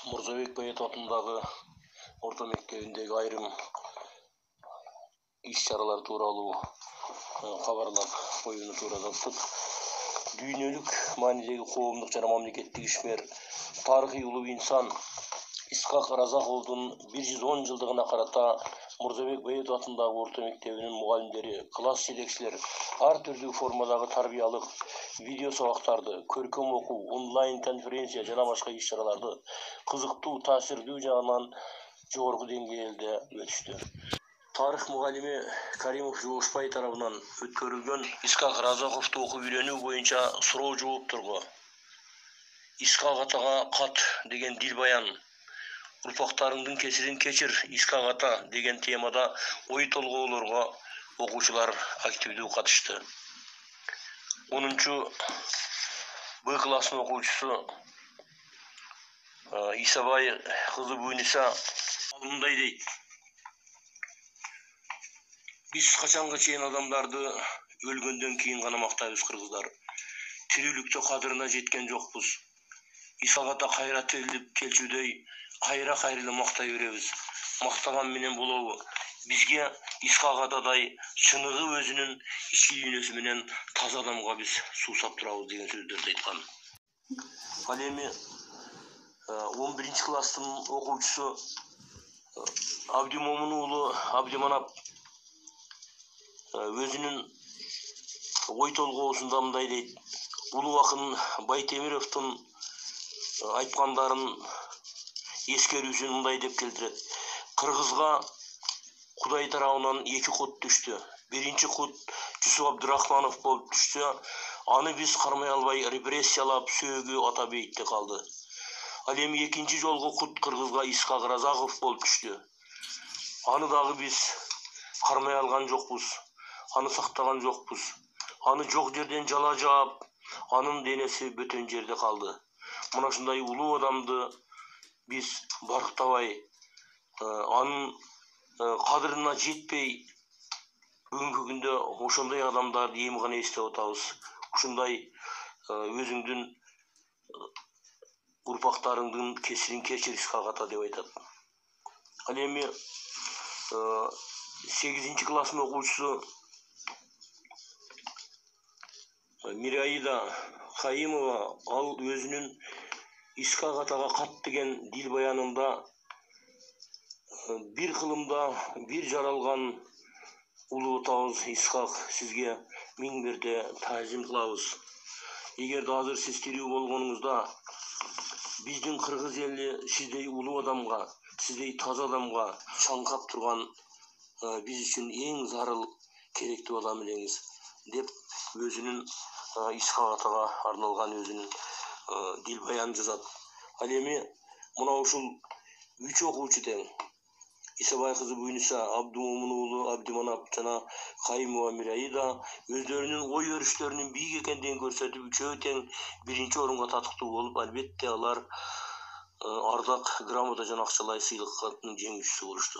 Мырзабек Боетов атындағы орта мектебіндегі айрым іс-шаралар туралы хабарлап коюуну туура таптык. Дүйнөлүк маанидеги коомдук жана мамлекеттик ишмер, тарыхый улуу инсан Исхак Разаковдун 110 жылдыгына карата Мырзабек Боетов атындагы орто мектебинин мугалимдери, класс жетекчилери ар түрдүү формадагы тарбиялык видео сабактарды, көркөм окуу, онлайн конференция жана башка иш-чараларды кызыктуу, таасирдүү жагынан жогорку деңгээлде өтүштү. Тарых мугалими Каримов Жугушбай тарабынан өткөрүлгөн Исхак Разаковду окуп үйрөнүү боюнча суроо жоопторго Исхак атага кат деген дил баян, урпактарыңдын кесирин кечир Исхак ата деген темада ой толгоолорго окуучулар активдүү катышты. 10-Б классынын окуучусу Исабай кызы Буйниса мындай дейт: биз качанга чейин адамдарды өлгөндөн кийин гана мактайбыз, кыргыздар. Тирүүлүктө кадырына жеткен жокпуз. Исхак ата кайра тирилип келчүдөй кайра эле мактай беребиз. Мактаган менен болобу? Бизге Исхак атадай чыныгы өзүнүн ички дүйнөсү менен таза адамга биз суусап турабыз деген сөздөрдү айткан. Ал эми 11-класстын окуучусу Абдимомун уулу Абдиманап өзүнүн ой толгоосунда мындай дейт: улуу акын Байтемировдун айткандарын эскерүүсүн мындай деп келтирет. Кыргызга Кудай тарабынан 2 кут түштү. Биринчи кут Жусуп Абдурахманов болуп түштү. Аны биз кармай албай репрессиялап сөөгү Атабейтте калды. Ал эми экинчи жолку кут кыргызга Исхак Разаков болуп түштү. Аны дагы биз кармай алган жокпуз. Аны сактаган жокпуз. Аны жок жерден жала жаап, анын денеси бөтөн жерде калды. Мына ушундай улуу адамды биз барктабай, анын кадырына жетпей, бүгүнкү күндө ошондой адамдарды эми гана эстеп атабыз. Ушундай өзүңдүн урпактарыңдын кесирин кечир Исхак ата деп айтат. Ал эми 8-класстын окуучусу Мираида Каимова ал өзүнүн Исхак атага кат деген дил баянында бир кылымда бир жаралган улуу атабыз Исхак, сизге миң мирде таазим кылабыз. Эгерде азыр сиз тирүү болгонуңузда биздин кыргыз эли сиздей улуу адамга, сиздей таза адамга чаңкап турган биз үчүн эң зарыл керектүү адам элеңиз деп өзүнүн Исхак атага арналган өзүнүн дил баян жазат. Ал эми мына ушул 3 окуучу тең Исабай кызы Буйниса, Абдимомун уулу Абдиманап жана Каимова Мираида өздөрүнүн ой өрүштөрүнүн бийик экендигин көрсөтүп, үчөө тең 1-чи орунга татыктуу болуп, албетте алар ардак, грамота жана акчалай сыйлыктын жеңүүчүсү болушту.